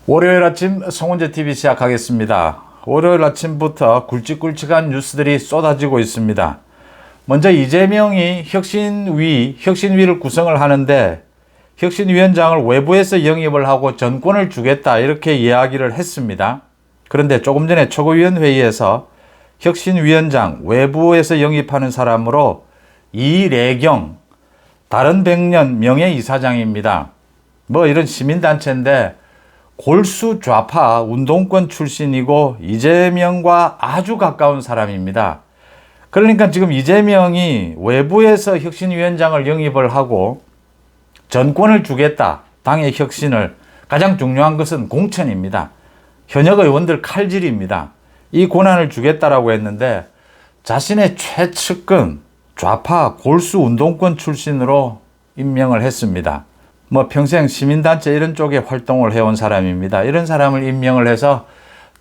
월요일 아침 송원재 TV 시작하겠습니다. 월요일 아침부터 굵직굵직한 뉴스들이 쏟아지고 있습니다. 먼저 이재명이 혁신위를 구성을 하는데 혁신위원장을 외부에서 영입을 하고 전권을 주겠다 이렇게 이야기를 했습니다. 그런데 조금 전에 최고위원회의에서 혁신위원장 외부에서 영입하는 사람으로 이래경 다른 백년 명예이사장입니다. 뭐 이런 시민단체인데 골수 좌파 운동권 출신이고 이재명과 아주 가까운 사람입니다. 그러니까 지금 이재명이 외부에서 혁신위원장을 영입을 하고 전권을 주겠다. 당의 혁신을. 가장 중요한 것은 공천입니다. 현역 의원들 칼질입니다. 이 권한을 주겠다라고 했는데 자신의 최측근 좌파 골수 운동권 출신으로 임명을 했습니다. 뭐 평생 시민단체 이런 쪽에 활동을 해온 사람입니다. 이런 사람을 임명을 해서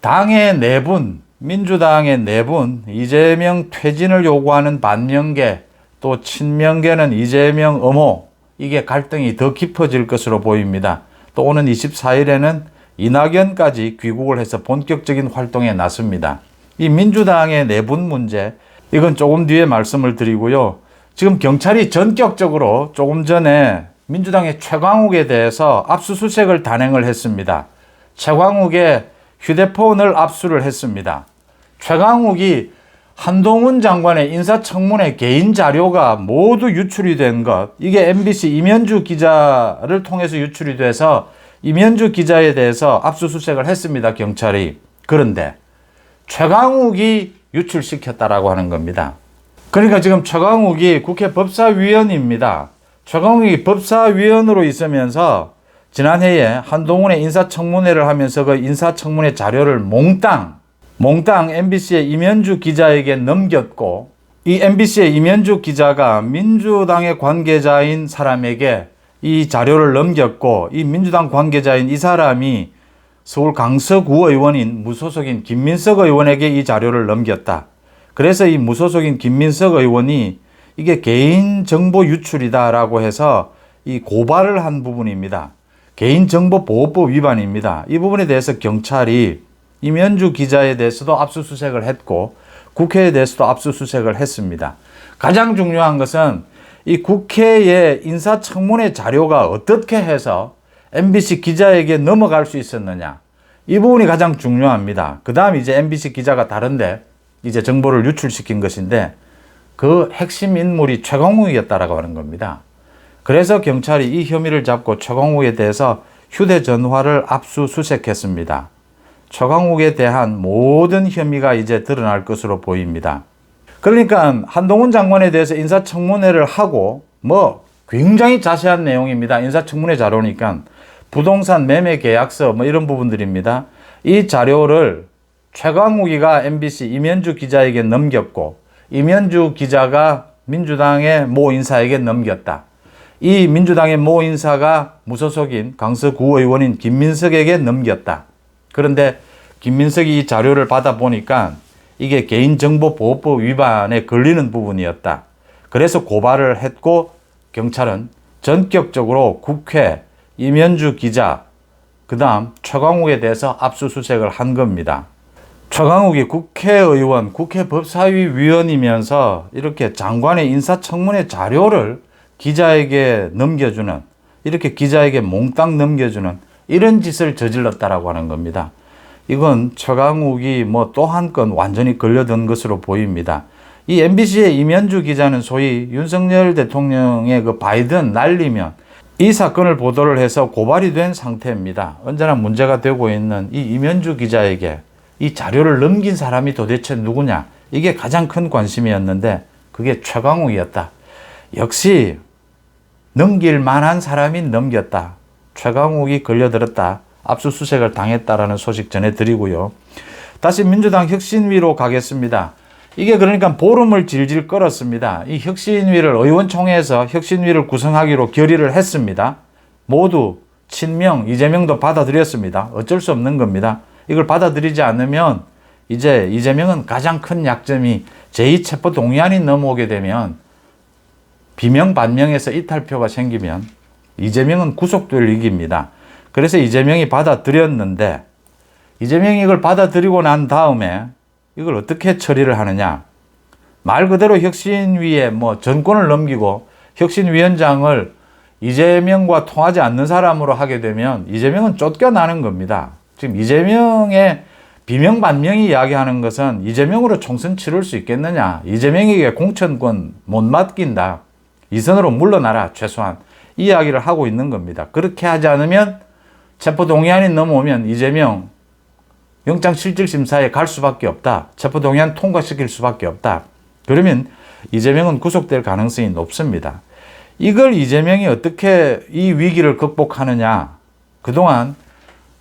당의 내분, 민주당의 내분, 이재명 퇴진을 요구하는 반명계, 또 친명계는 이재명 엄호, 이게 갈등이 더 깊어질 것으로 보입니다. 또 오는 24일에는 이낙연까지 귀국을 해서 본격적인 활동에 나섭니다. 이 민주당의 내분 문제, 이건 조금 뒤에 말씀을 드리고요. 지금 경찰이 전격적으로 조금 전에 민주당의 최광욱에 대해서 압수수색을 단행을 했습니다. 최광욱의 휴대폰을 압수를 했습니다. 최광욱이 한동훈 장관의 인사청문회 개인 자료가 모두 유출이 된 것, 이게 MBC 이면주 기자를 통해서 유출이 돼서 이면주 기자에 대해서 압수수색을 했습니다, 경찰이. 그런데 최광욱이 유출시켰다라고 하는 겁니다. 그러니까 지금 최광욱이 국회 법사위원입니다. 최광욱이 법사위원으로 있으면서 지난해에 한동훈의 인사청문회를 하면서 그 인사청문회 자료를 몽땅 MBC의 이면주 기자에게 넘겼고, 이 MBC의 이면주 기자가 민주당의 관계자인 사람에게 이 자료를 넘겼고, 이 민주당 관계자인 이 사람이 서울 강서구 의원인 무소속인 김민석 의원에게 이 자료를 넘겼다. 그래서 이 무소속인 김민석 의원이 이게 개인정보 유출이다라고 해서 이 고발을 한 부분입니다. 개인정보보호법 위반입니다. 이 부분에 대해서 경찰이 이면주 기자에 대해서도 압수수색을 했고 국회에 대해서도 압수수색을 했습니다. 가장 중요한 것은 이 국회의 인사청문회 자료가 어떻게 해서 MBC 기자에게 넘어갈 수 있었느냐. 이 부분이 가장 중요합니다. 그 다음 이제 MBC 기자가 다른데 이제 정보를 유출시킨 것인데 그 핵심 인물이 최광욱이었다라고 하는 겁니다. 그래서 경찰이 이 혐의를 잡고 최광욱에 대해서 휴대전화를 압수수색했습니다. 최광욱에 대한 모든 혐의가 이제 드러날 것으로 보입니다. 그러니까 한동훈 장관에 대해서 인사청문회를 하고 뭐 굉장히 자세한 내용입니다. 인사청문회 자료니까 부동산 매매 계약서 뭐 이런 부분들입니다. 이 자료를 최광욱이가 MBC 이면주 기자에게 넘겼고 이면주 기자가 민주당의 모 인사에게 넘겼다. 이 민주당의 모 인사가 무소속인 강서구 의원인 김민석에게 넘겼다. 그런데 김민석이 이 자료를 받아보니까 이게 개인정보보호법 위반에 걸리는 부분이었다. 그래서 고발을 했고 경찰은 전격적으로 국회, 이면주 기자, 그 다음 최광욱에 대해서 압수수색을 한 겁니다. 최광욱이 국회의원, 국회 법사위 위원이면서 이렇게 장관의 인사청문회 자료를 기자에게 넘겨주는, 이렇게 기자에게 몽땅 넘겨주는 이런 짓을 저질렀다라고 하는 겁니다. 이건 최광욱이 뭐 또 한 건 완전히 걸려든 것으로 보입니다. 이 MBC의 이면주 기자는 소위 윤석열 대통령의 그 바이든 날리면 이 사건을 보도를 해서 고발이 된 상태입니다. 언제나 문제가 되고 있는 이 이면주 기자에게 이 자료를 넘긴 사람이 도대체 누구냐? 이게 가장 큰 관심이었는데 그게 최광욱이었다. 역시 넘길 만한 사람이 넘겼다. 최광욱이 걸려들었다. 압수수색을 당했다라는 소식 전해드리고요. 다시 민주당 혁신위로 가겠습니다. 이게 그러니까 보름을 질질 끌었습니다. 이 혁신위를 의원총회에서 혁신위를 구성하기로 결의를 했습니다. 모두 친명, 이재명도 받아들였습니다. 어쩔 수 없는 겁니다. 이걸 받아들이지 않으면 이제 이재명은 가장 큰 약점이 제2체포동의안이 넘어오게 되면 비명 반명에서 이탈표가 생기면 이재명은 구속될 위기입니다. 그래서 이재명이 받아들였는데 이재명이 이걸 받아들이고 난 다음에 이걸 어떻게 처리를 하느냐. 말 그대로 혁신위에 뭐 전권을 넘기고 혁신위원장을 이재명과 통하지 않는 사람으로 하게 되면 이재명은 쫓겨나는 겁니다. 지금 이재명의 비명반명이 이야기하는 것은 이재명으로 총선 치를 수 있겠느냐. 이재명에게 공천권 못 맡긴다. 이선으로 물러나라 최소한. 이 이야기를 하고 있는 겁니다. 그렇게 하지 않으면 체포동의안이 넘어오면 이재명 영장실질심사에 갈 수밖에 없다. 체포동의안 통과시킬 수밖에 없다. 그러면 이재명은 구속될 가능성이 높습니다. 이걸 이재명이 어떻게 이 위기를 극복하느냐. 그동안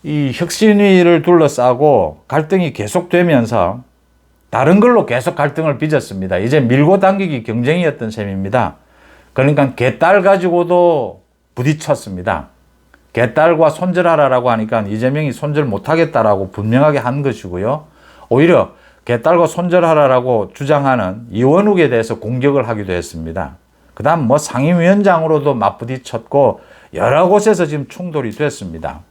이 혁신위를 둘러싸고 갈등이 계속되면서 다른 걸로 계속 갈등을 빚었습니다. 이제 밀고 당기기 경쟁이었던 셈입니다. 그러니까 개딸 가지고도 부딪혔습니다. 개딸과 손절하라라고 하니까 이재명이 손절 못하겠다라고 분명하게 한 것이고요. 오히려 개딸과 손절하라라고 주장하는 이원욱에 대해서 공격을 하기도 했습니다. 그 다음 뭐 상임위원장으로도 맞부딪혔고 여러 곳에서 지금 충돌이 됐습니다.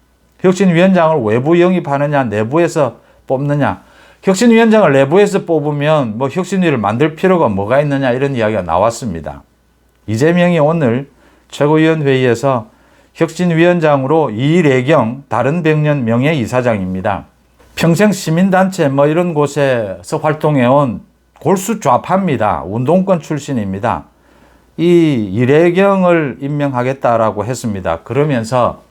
혁신위원장을 외부 영입하느냐 내부에서 뽑느냐. 혁신위원장을 내부에서 뽑으면 뭐 혁신위를 만들 필요가 뭐가 있느냐 이런 이야기가 나왔습니다. 이재명이 오늘 최고위원회의에서 혁신위원장으로 이래경 다른백년 명예이사장입니다. 평생 시민단체 뭐 이런 곳에서 활동해온 골수 좌파입니다. 운동권 출신입니다. 이 이래경을 임명하겠다라고 했습니다. 그러면서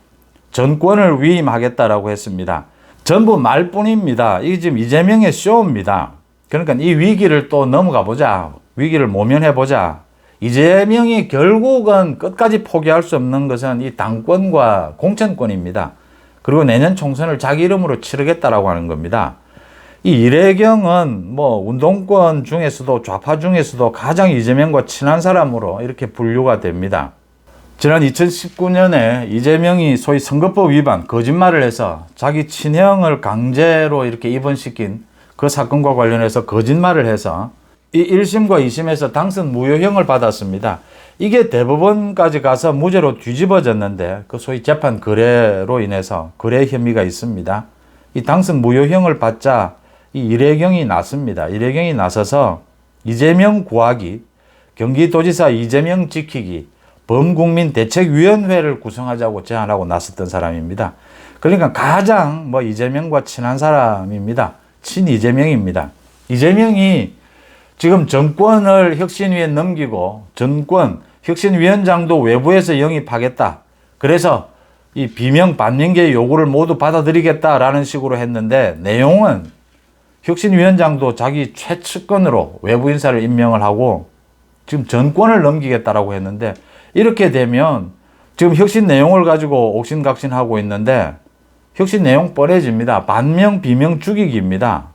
전권을 위임하겠다라고 했습니다. 전부 말뿐입니다. 이게 지금 이재명의 쇼입니다. 그러니까 이 위기를 또 넘어가 보자. 위기를 모면해 보자. 이재명이 결국은 끝까지 포기할 수 없는 것은 이 당권과 공천권입니다. 그리고 내년 총선을 자기 이름으로 치르겠다라고 하는 겁니다. 이 이래경은 뭐 운동권 중에서도 좌파 중에서도 가장 이재명과 친한 사람으로 이렇게 분류가 됩니다. 지난 2019년에 이재명이 소위 선거법 위반, 거짓말을 해서 자기 친형을 강제로 이렇게 입원시킨 그 사건과 관련해서 거짓말을 해서 이 1심과 2심에서 당선 무효형을 받았습니다. 이게 대법원까지 가서 무죄로 뒤집어졌는데 그 소위 재판 거래로 인해서 거래 혐의가 있습니다. 이 당선 무효형을 받자 이 이래경이 났습니다. 이래경이 나서서 이재명 구하기, 경기도지사 이재명 지키기, 범국민대책위원회를 구성하자고 제안하고 나섰던 사람입니다. 그러니까 가장 뭐 이재명과 친한 사람입니다. 친이재명입니다. 이재명이 지금 정권을 혁신위에 넘기고 혁신위원장도 외부에서 영입하겠다. 그래서 이 비명 반명계의 요구를 모두 받아들이겠다라는 식으로 했는데 내용은 혁신위원장도 자기 최측근으로 외부 인사를 임명을 하고 지금 전권을 넘기겠다라고 했는데 이렇게 되면 지금 혁신 내용을 가지고 옥신각신하고 있는데 혁신 내용 뻔해집니다. 반명, 비명 죽이기입니다.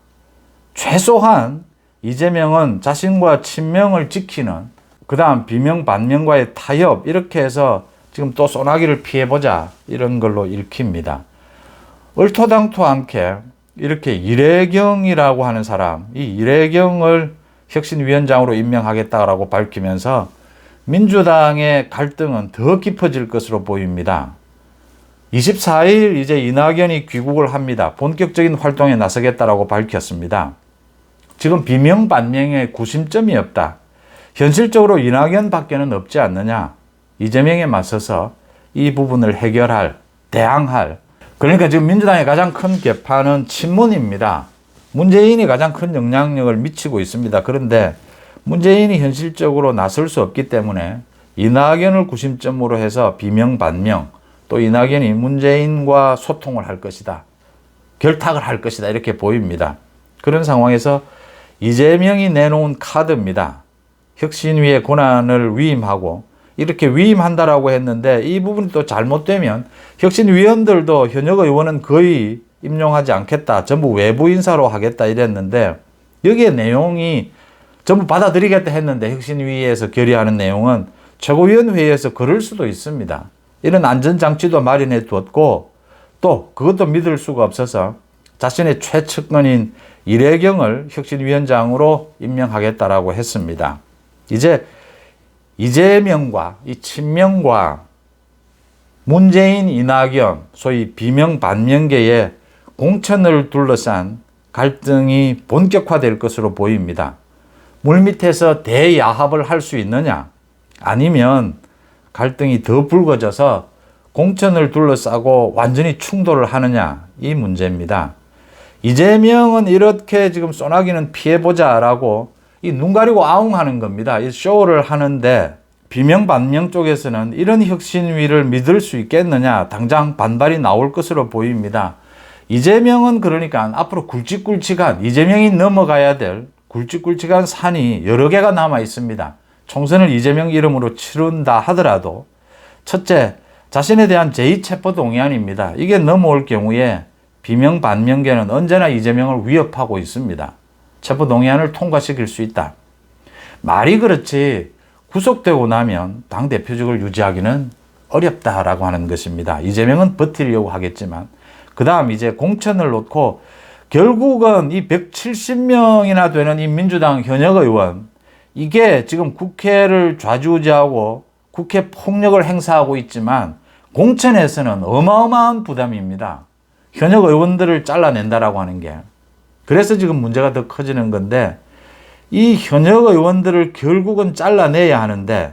최소한 이재명은 자신과 친명을 지키는 그 다음 비명, 반명과의 타협 이렇게 해서 지금 또 소나기를 피해보자 이런 걸로 읽힙니다. 얼토당토 않게 이렇게 이래경이라고 하는 사람, 이 이래경을 혁신위원장으로 임명하겠다라고 밝히면서 민주당의 갈등은 더 깊어질 것으로 보입니다. 24일 이제 이낙연이 귀국을 합니다. 본격적인 활동에 나서겠다라고 밝혔습니다. 지금 비명 반명의 구심점이 없다. 현실적으로 이낙연 밖에는 없지 않느냐. 이재명에 맞서서 이 부분을 해결할, 대항할. 그러니까 지금 민주당의 가장 큰 개파는 친문입니다. 문재인이 가장 큰 영향력을 미치고 있습니다. 그런데 문재인이 현실적으로 나설 수 없기 때문에 이낙연을 구심점으로 해서 비명 반명, 또 이낙연이 문재인과 소통을 할 것이다. 결탁을 할 것이다. 이렇게 보입니다. 그런 상황에서 이재명이 내놓은 카드입니다. 혁신위의 권한을 위임하고 이렇게 위임한다라고 했는데 이 부분이 또 잘못되면 혁신위원들도 현역 의원은 거의 임용하지 않겠다. 전부 외부 인사로 하겠다 이랬는데 여기에 내용이 전부 받아들이겠다 했는데 혁신위에서 결의하는 내용은 최고위원회의에서 그럴 수도 있습니다. 이런 안전장치도 마련해 두었고 또 그것도 믿을 수가 없어서 자신의 최측근인 이래경을 혁신위원장으로 임명하겠다라고 했습니다. 이제 이재명과 이 친명과 문재인, 이낙연, 소위 비명반명계의 공천을 둘러싼 갈등이 본격화될 것으로 보입니다. 물밑에서 대야합을 할 수 있느냐? 아니면 갈등이 더 불거져서 공천을 둘러싸고 완전히 충돌을 하느냐? 이 문제입니다. 이재명은 이렇게 지금 소나기는 피해보자라고 이 눈 가리고 아웅하는 겁니다. 이 쇼를 하는데 비명반명 쪽에서는 이런 혁신위를 믿을 수 있겠느냐? 당장 반발이 나올 것으로 보입니다. 이재명은 그러니까 앞으로 굵직굵직한 이재명이 넘어가야 될 굵직굵직한 산이 여러 개가 남아 있습니다. 총선을 이재명 이름으로 치른다 하더라도 첫째, 자신에 대한 제2체포동의안입니다. 이게 넘어올 경우에 비명반명계는 언제나 이재명을 위협하고 있습니다. 체포동의안을 통과시킬 수 있다. 말이 그렇지 구속되고 나면 당대표직을 유지하기는 어렵다라고 하는 것입니다. 이재명은 버티려고 하겠지만 그 다음 이제 공천을 놓고 결국은 이 170명이나 되는 이 민주당 현역 의원 이게 지금 국회를 좌지우지하고 국회 폭력을 행사하고 있지만 공천에서는 어마어마한 부담입니다. 현역 의원들을 잘라낸다라고 하는 게. 그래서 지금 문제가 더 커지는 건데 이 현역 의원들을 결국은 잘라내야 하는데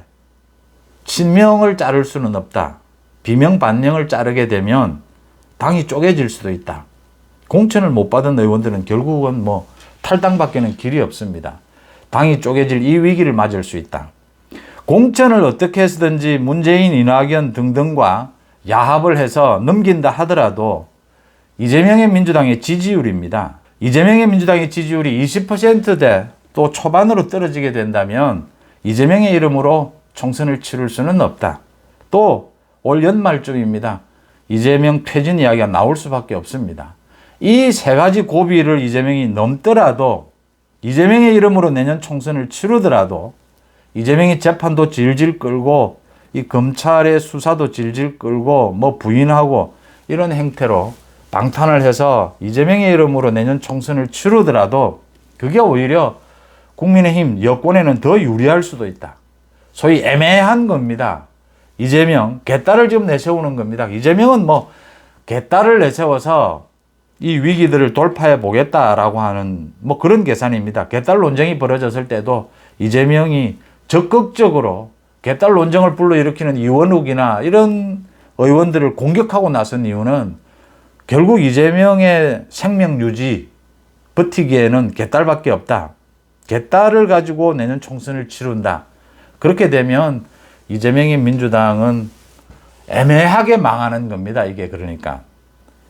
친명을 자를 수는 없다. 비명반명을 자르게 되면 당이 쪼개질 수도 있다. 공천을 못 받은 의원들은 결국은 뭐 탈당밖에는 길이 없습니다. 당이 쪼개질 이 위기를 맞을 수 있다. 공천을 어떻게 해서든지 문재인, 이낙연 등등과 야합을 해서 넘긴다 하더라도 이재명의 민주당의 지지율입니다. 이재명의 민주당의 지지율이 20%대 또 초반으로 떨어지게 된다면 이재명의 이름으로 총선을 치를 수는 없다. 또 올 연말쯤입니다. 이재명 퇴진 이야기가 나올 수밖에 없습니다. 이 세 가지 고비를 이재명이 넘더라도 이재명의 이름으로 내년 총선을 치르더라도 이재명이 재판도 질질 끌고 이 검찰의 수사도 질질 끌고 뭐 부인하고 이런 행태로 방탄을 해서 이재명의 이름으로 내년 총선을 치르더라도 그게 오히려 국민의힘 여권에는 더 유리할 수도 있다. 소위 애매한 겁니다. 이재명 개딸을 지금 내세우는 겁니다. 이재명은 뭐 개딸을 내세워서 이 위기들을 돌파해 보겠다라고 하는 뭐 그런 계산입니다. 개딸 논쟁이 벌어졌을 때도 이재명이 적극적으로 개딸 논쟁을 불러일으키는 이원욱이나 이런 의원들을 공격하고 나선 이유는 결국 이재명의 생명 유지 버티기에는 개딸밖에 없다. 개딸을 가지고 내년 총선을 치른다. 그렇게 되면 이재명의 민주당은 애매하게 망하는 겁니다. 이게 그러니까.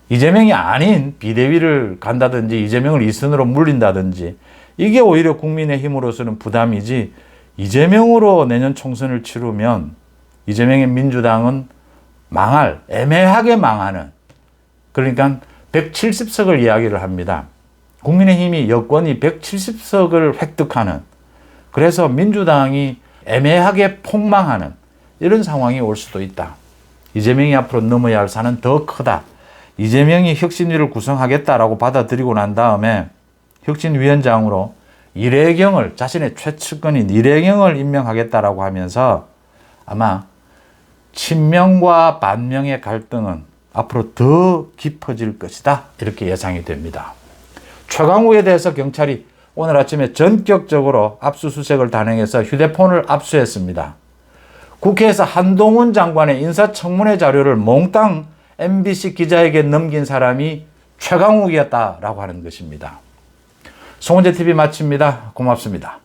이재명이 아닌 비대위를 간다든지 이재명을 2선으로 물린다든지 이게 오히려 국민의힘으로서는 부담이지 이재명으로 내년 총선을 치르면 이재명의 민주당은 망할, 애매하게 망하는 그러니까 170석을 이야기를 합니다. 국민의힘이 여권이 170석을 획득하는 그래서 민주당이 애매하게 폭망하는 이런 상황이 올 수도 있다. 이재명이 앞으로 넘어야 할 산은 더 크다. 이재명이 혁신위를 구성하겠다라고 받아들이고 난 다음에 혁신위원장으로 이래경을 자신의 최측근인 이래경을 임명하겠다라고 하면서 아마 친명과 반명의 갈등은 앞으로 더 깊어질 것이다. 이렇게 예상이 됩니다. 최강욱에 대해서 경찰이 오늘 아침에 전격적으로 압수수색을 단행해서 휴대폰을 압수했습니다. 국회에서 한동훈 장관의 인사청문회 자료를 몽땅 MBC 기자에게 넘긴 사람이 최강욱이었다라고 하는 것입니다. 송원재 TV 마칩니다. 고맙습니다.